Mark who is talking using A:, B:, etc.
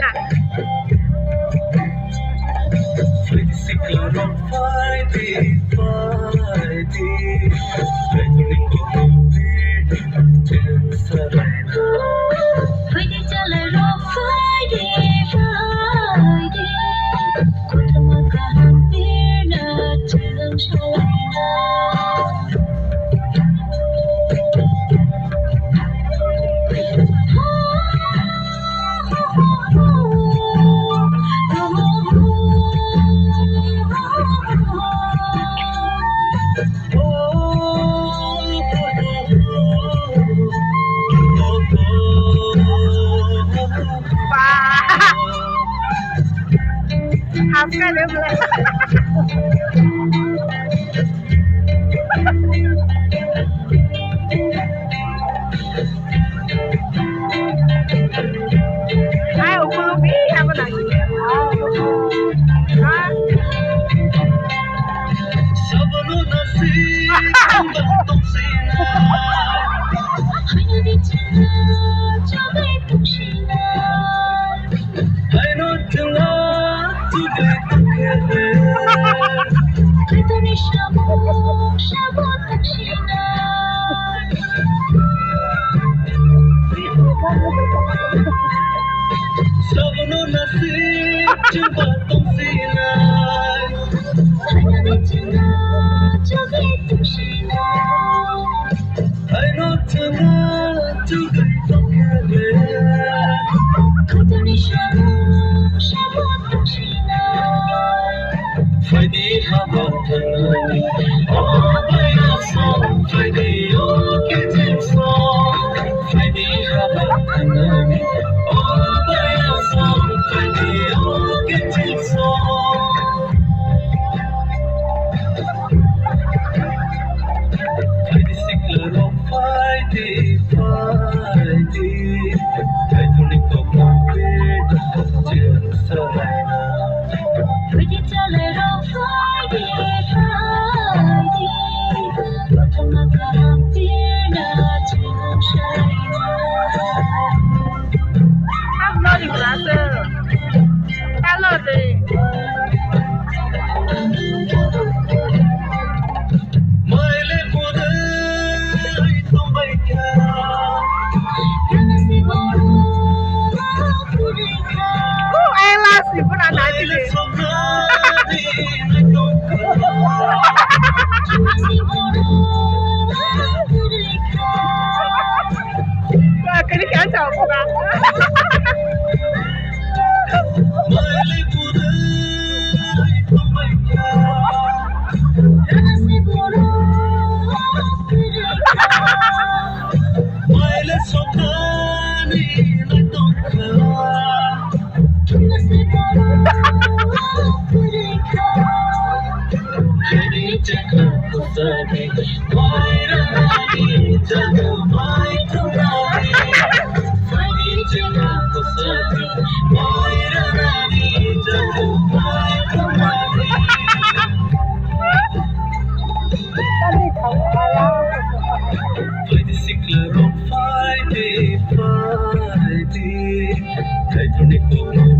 A: น่ะ
B: Flexicle on Friday, Friday. Returning to complete Sarayna.
C: Friday chale ro Friday, Friday. Kutama kahapir na tilang shalayna.
A: Half ka rin mo. Ay, ukulubi. Ako na. Ha?
B: Sabalo na silang batong sila.
C: Hanya di chana jagai tushina.
B: I know chila today together.
C: Kito ni shabu shabu tushina.
B: Sabalo na silang batong sila.
C: Hanya di chana jagai tushina.
B: I know chila today together.
C: Kito ni shabu shabu tushina.
B: Friday habatani, oh baya song. Friday oh kitchen song. Friday habatani, oh baya song. Friday oh kitchen song. Friday sickler oh Friday, Friday. Returning to complete Sarayna.
C: Friday chale ro Friday, Friday. Kutama kahapir na tilang shalayna.
A: Hello, di brother. Hello, di.
B: Maile purai tumbai ka.
C: Yana si boro purika.
A: Ay, last. Di ba na natin
B: Maile
A: eh.
B: somnadi na tongka.
C: Yana si boro purika.
A: Kani kaya sa ako ka.
B: Maile purai tumbai ka.
C: Yana si boro purika.
B: Maile somnadi na tongka.
C: Yana si boro purika.
B: Hari jaga kusari, wairani jaga mai tumari. Hari jaga kusari, wairani jaga mai tumari. Friday sickler on Friday, Friday. Returning to